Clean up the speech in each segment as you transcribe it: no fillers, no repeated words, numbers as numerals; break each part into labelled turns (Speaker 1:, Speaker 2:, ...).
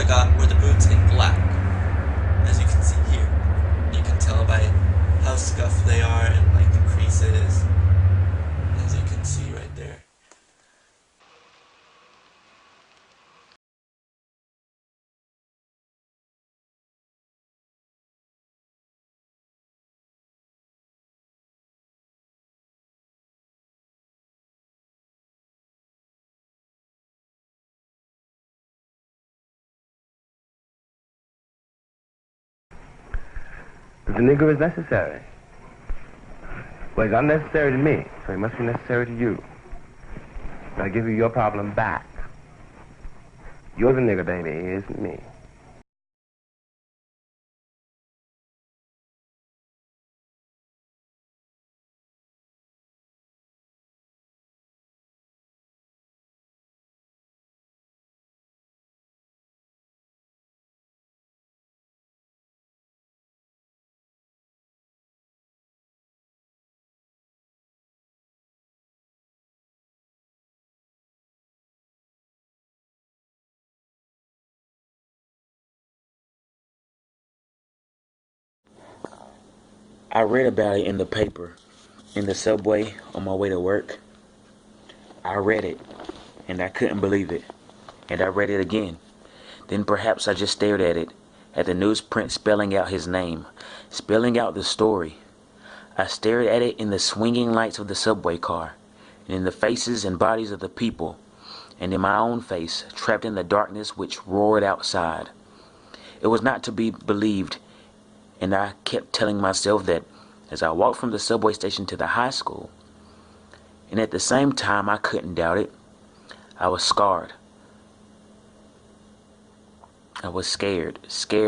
Speaker 1: I got were the boots in black, as you can see here. You can tell by how scuffed they are and like the creases, as you can see right there.
Speaker 2: The nigger is necessary. Well, he's unnecessary to me, so he must be necessary to you. I'll give you your problem back. You're the nigger, baby, he isn't me.
Speaker 3: I read about it in the paper, in the subway on my way to work. I read it, and I couldn't believe it. And I read it again. Then perhaps I just stared at it, at the newsprint spelling out his name, spelling out the story. I stared at it in the swinging lights of the subway car, and in the faces and bodies of the people, and in my own face, trapped in the darkness which roared outside. It was not to be believed, and I kept telling myself that as I walked from the subway station to the high school, and at the same time I couldn't doubt it, I was scarred. I was scared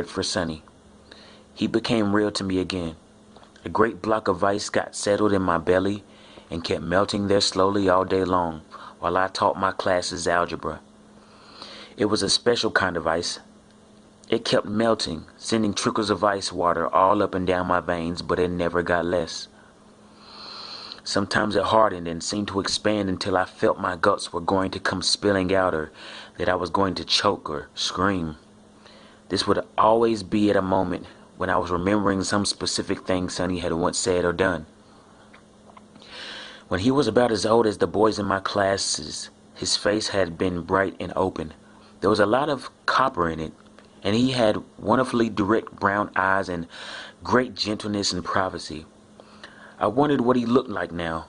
Speaker 3: for Sonny. He became real to me again. A great block of ice got settled in my belly and kept melting there slowly all day long while I taught my classes algebra. It was a special kind of ice. It kept melting, sending trickles of ice water all up and down my veins, but it never got less. Sometimes it hardened and seemed to expand until I felt my guts were going to come spilling out, or that I was going to choke or scream. This would always be at a moment when I was remembering some specific thing Sonny had once said or done. When he was about as old as the boys in my classes, his face had been bright and open. There was a lot of copper in it, and he had wonderfully direct brown eyes and great gentleness and privacy. I wondered what he looked like now.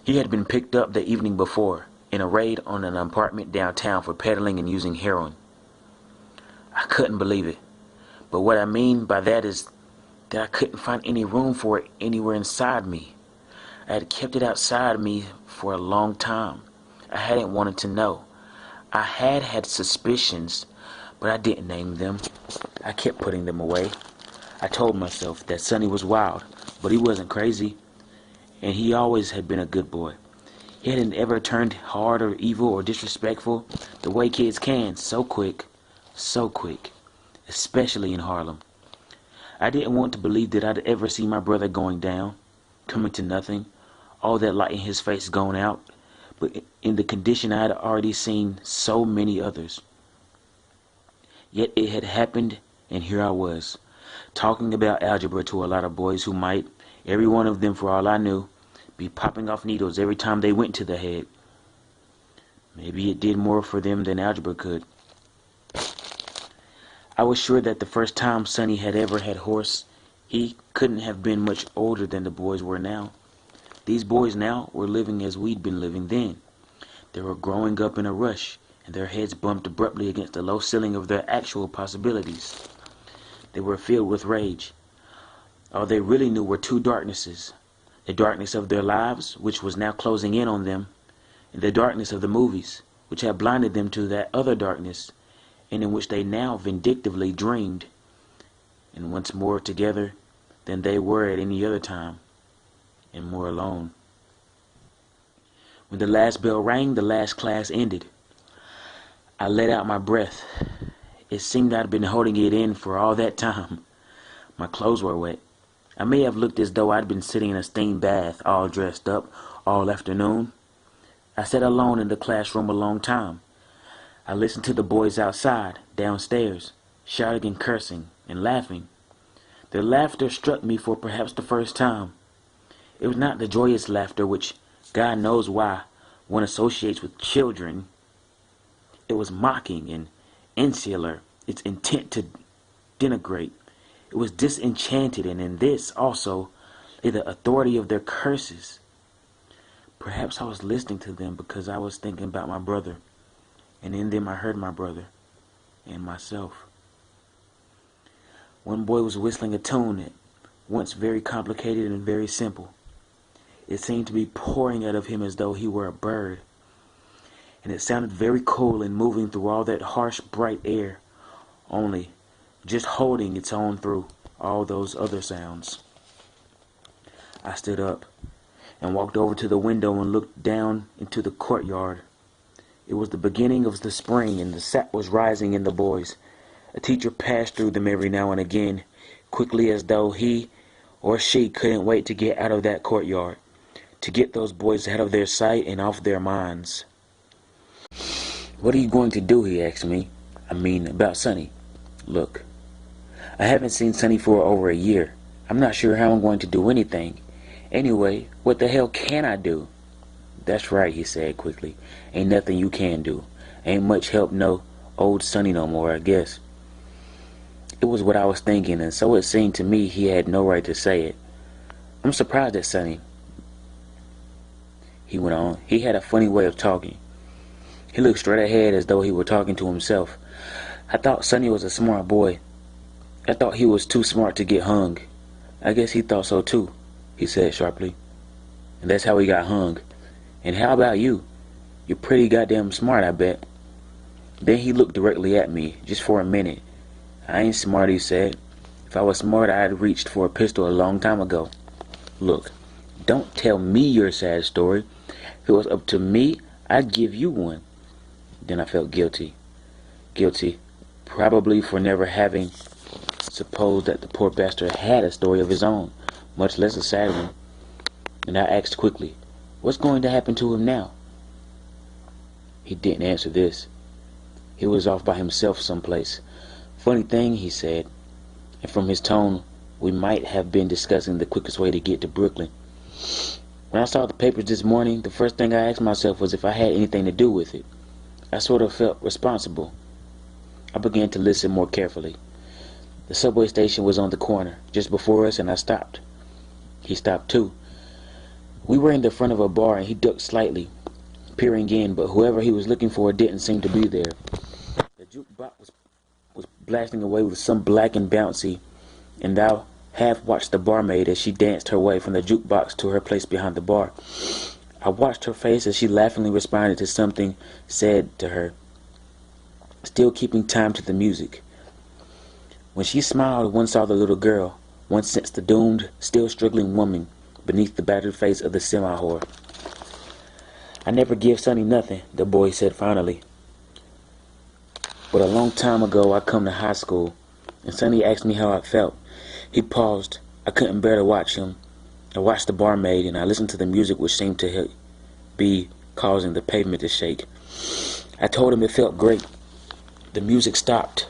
Speaker 3: He had been picked up the evening before in a raid on an apartment downtown for peddling and using heroin. I couldn't believe it, but what I mean by that is that I couldn't find any room for it anywhere inside me. I had kept it outside me for a long time. I hadn't wanted to know. I had had suspicions, but I didn't name them. I kept putting them away. I told myself that Sonny was wild, but he wasn't crazy, and he always had been a good boy. He hadn't ever turned hard or evil or disrespectful the way kids can, so quick, especially in Harlem. I didn't want to believe that I'd ever see my brother going down, coming to nothing, all that light in his face gone out, but in the condition I had already seen so many others. Yet it had happened, and here I was, talking about algebra to a lot of boys who might, every one of them for all I knew, be popping off needles every time they went to the head. Maybe it did more for them than algebra could. I was sure that the first time Sonny had ever had horse, he couldn't have been much older than the boys were now. These boys now were living as we'd been living then. They were growing up in a rush, and their heads bumped abruptly against the low ceiling of their actual possibilities. They were filled with rage. All they really knew were two darknesses: the darkness of their lives, which was now closing in on them, and the darkness of the movies, which had blinded them to that other darkness, and in which they now vindictively dreamed, and once more together than they were at any other time, and more alone. When the last bell rang, the last class ended. I let out my breath. It seemed I'd been holding it in for all that time. My clothes were wet. I may have looked as though I'd been sitting in a steam bath, all dressed up, all afternoon. I sat alone in the classroom a long time. I listened to the boys outside, downstairs, shouting and cursing and laughing. Their laughter struck me for perhaps the first time. It was not the joyous laughter which, God knows why, one associates with children. It was mocking and insular, its intent to denigrate. It was disenchanted, and in this also lay the authority of their curses. Perhaps I was listening to them because I was thinking about my brother, and in them I heard my brother and myself. One boy was whistling a tune at once very complicated and very simple. It seemed to be pouring out of him as though he were a bird, and it sounded very cool and moving through all that harsh, bright air, only just holding its own through all those other sounds. I stood up and walked over to the window and looked down into the courtyard. It was the beginning of the spring, and the sap was rising in the boys. A teacher passed through them every now and again, quickly, as though he or she couldn't wait to get out of that courtyard, to get those boys out of their sight and off their minds. "What are you going to do?" he asked me. "I mean, about Sonny." "Look, I haven't seen Sonny for over a year. I'm not sure how I'm going to do anything. Anyway, what the hell can I do?" "That's right," he said quickly. "Ain't nothing you can do. Ain't much help no old Sonny no more, I guess." It was what I was thinking, and so it seemed to me he had no right to say it. "I'm surprised at Sonny," he went on. He had a funny way of talking. He looked straight ahead as though he were talking to himself. "I thought Sonny was a smart boy. I thought he was too smart to get hung." "I guess he thought so too," he said sharply. "And that's how he got hung. And how about you? You're pretty goddamn smart, I bet." Then he looked directly at me, just for a minute. "I ain't smart," he said. "If I was smart, I'd reached for a pistol a long time ago. Look, don't tell me your sad story. If it was up to me, I'd give you one." Then I felt guilty. Guilty, probably for never having supposed that the poor bastard had a story of his own, much less a sad one. And I asked quickly, "What's going to happen to him now?" He didn't answer this. He was off by himself someplace. "Funny thing," he said, and from his tone we might have been discussing the quickest way to get to Brooklyn. "When I saw the papers this morning, the first thing I asked myself was if I had anything to do with it. I sort of felt responsible." I began to listen more carefully. The subway station was on the corner, just before us, and I stopped. He stopped too. We were in the front of a bar, and he ducked slightly, peering in, but whoever he was looking for didn't seem to be there. The jukebox was blasting away with some black and bouncy, and I half watched the barmaid as she danced her way from the jukebox to her place behind the bar. I watched her face as she laughingly responded to something said to her, still keeping time to the music. When she smiled, one saw the little girl, one sensed the doomed, still struggling woman beneath the battered face of the semi-whore. "I never give Sonny nothing," the boy said finally. "But a long time ago I come to high school, and Sonny asked me how I felt." He paused. I couldn't bear to watch him. I watched the barmaid, and I listened to the music which seemed to be causing the pavement to shake. I told him it felt great. The music stopped.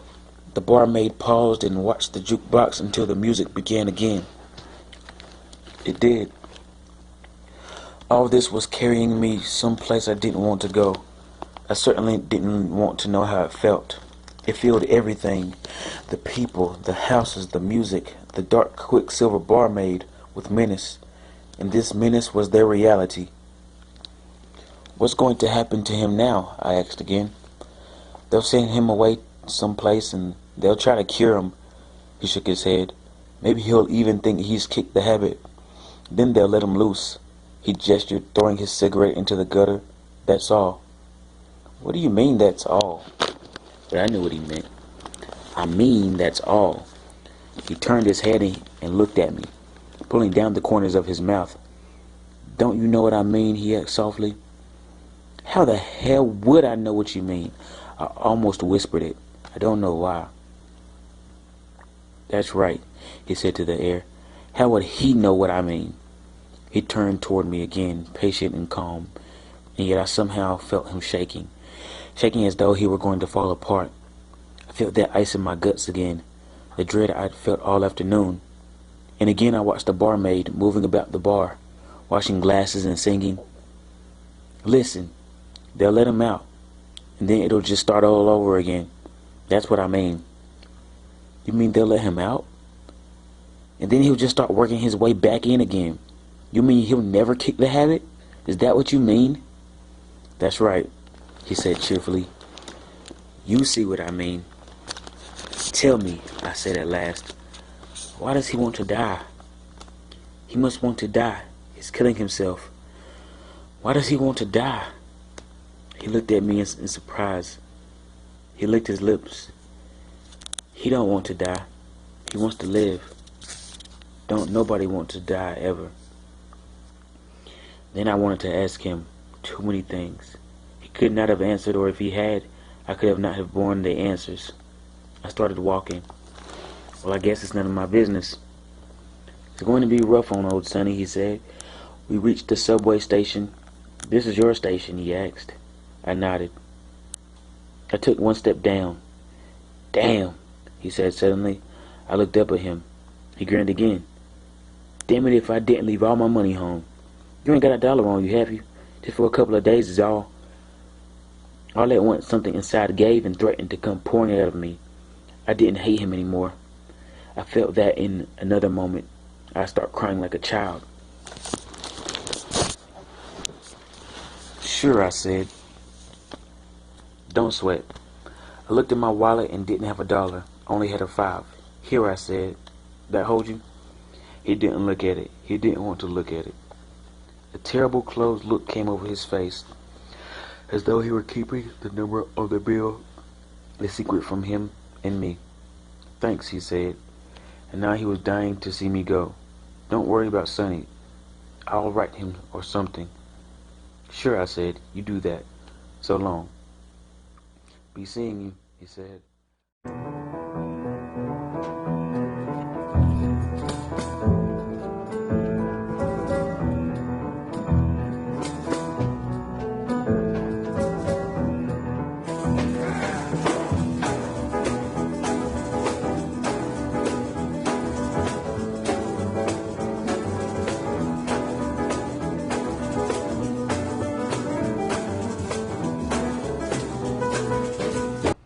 Speaker 3: The barmaid paused and watched the jukebox until the music began again. It did. All this was carrying me someplace I didn't want to go. I certainly didn't want to know how it felt. It filled everything. The people, the houses, the music, the dark quicksilver barmaid with menace. And this menace was their reality. "What's going to happen to him now?" I asked again. "They'll send him away someplace and they'll try to cure him." He shook his head. "Maybe he'll even think he's kicked the habit. Then they'll let him loose." He gestured, throwing his cigarette into the gutter. "That's all." "What do you mean, that's all?" But I knew what he meant. "I mean, that's all." He turned his head and looked at me, pulling down the corners of his mouth. "Don't you know what I mean?" he asked softly. "How the hell would I know what you mean?" I almost whispered it. I don't know why. "That's right," he said to the air. "How would he know what I mean?" He turned toward me again, patient and calm, and yet I somehow felt him shaking shaking as though he were going to fall apart. I felt that ice in my guts again, the dread I'd felt all afternoon. And again I watched the barmaid moving about the bar, washing glasses and singing. Listen, they'll let him out, and then it'll just start all over again. That's what I mean. You mean they'll let him out? And then he'll just start working his way back in again. You mean he'll never kick the habit? Is that what you mean? That's right, he said cheerfully. You see what I mean. Tell me, I said at last, why does he want to die? He must want to die. He's killing himself. Why does he want to die? He looked at me in surprise. He licked his lips. He don't want to die. He wants to live. Don't nobody want to die ever. Then I wanted to ask him too many things. He could not have answered, or if he had, I could not have borne the answers. I started walking. Well, I guess it's none of my business. It's going to be rough on old Sonny, he said. We reached the subway station. This is your station, he asked. I nodded. I took one step down. Damn, he said suddenly. I looked up at him. He grinned again. Damn it if I didn't leave all my money home. You ain't got $1 on you, have you? Just for a couple of days is all. All at once something inside gave and threatened to come pouring out of me. I didn't hate him anymore. I felt that in another moment I start crying like a child. Sure, I said. Don't sweat. I looked in my wallet and didn't have $1. Only had a 5. Here, I said. That hold you? He didn't look at it. He didn't want to look at it. A terrible closed look came over his face, as though he were keeping the number of the bill a secret from him and me. Thanks, he said, and now he was dying to see me go. Don't worry about Sonny. I'll write him or something. Sure, I said, you do that. So long. Be seeing you, he said.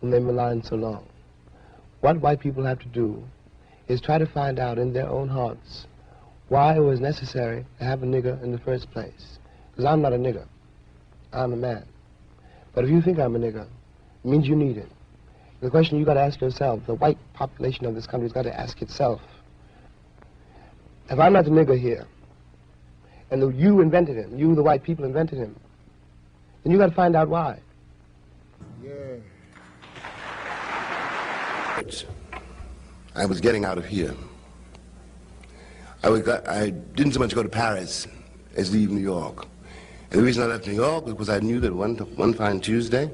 Speaker 2: Them line so long. What white people have to do is try to find out in their own hearts why it was necessary to have a nigger in the first place. Because I'm not a nigger. I'm a man. But if you think I'm a nigger, it means you need it. The question you got to ask yourself, the white population of this country has got to ask itself, if I'm not the nigger here, and you invented him, you the white people invented him, then you got to find out why.
Speaker 4: Yeah. I was getting out of here. I didn't so much go to Paris as leave New York. And the reason I left New York was because I knew that one fine Tuesday,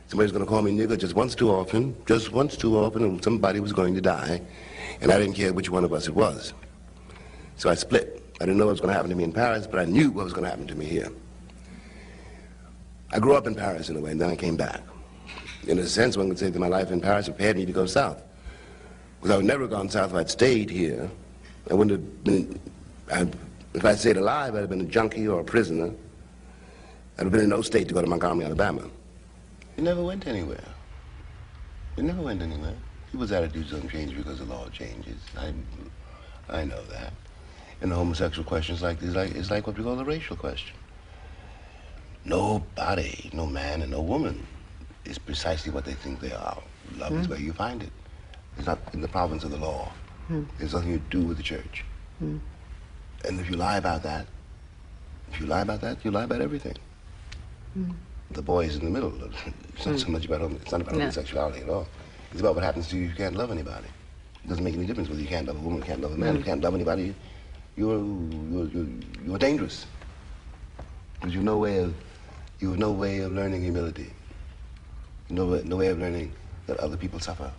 Speaker 4: somebody's going to call me nigger just once too often, and somebody was going to die, and I didn't care which one of us it was. So I split. I didn't know what was going to happen to me in Paris, but I knew what was going to happen to me here. I grew up in Paris in a way, and then I came back. In a sense, one could say that my life in Paris prepared me to go south. Because I would never have gone south if I'd stayed here. I wouldn't have been, if I'd stayed alive, I'd have been a junkie or a prisoner. I'd have been in no state to go to Montgomery, Alabama.
Speaker 5: You never went anywhere. You never went anywhere. People's attitudes don't change because the law changes. I know that. And the homosexual questions like this, it's like what we call the racial question. Nobody, no man and no woman, is precisely what they think they are. Love is where you find it. It's not in the province of the law. It's nothing to do with the church. And if you lie about that, you lie about everything. The boy is in the middle. It's not so much about homosexuality at all. It's about what happens to you if you can't love anybody. It doesn't make any difference whether you can't love a woman, can't love a man, you can't love anybody. You're dangerous. Because you have no way of learning humility. No way of learning that other people suffer.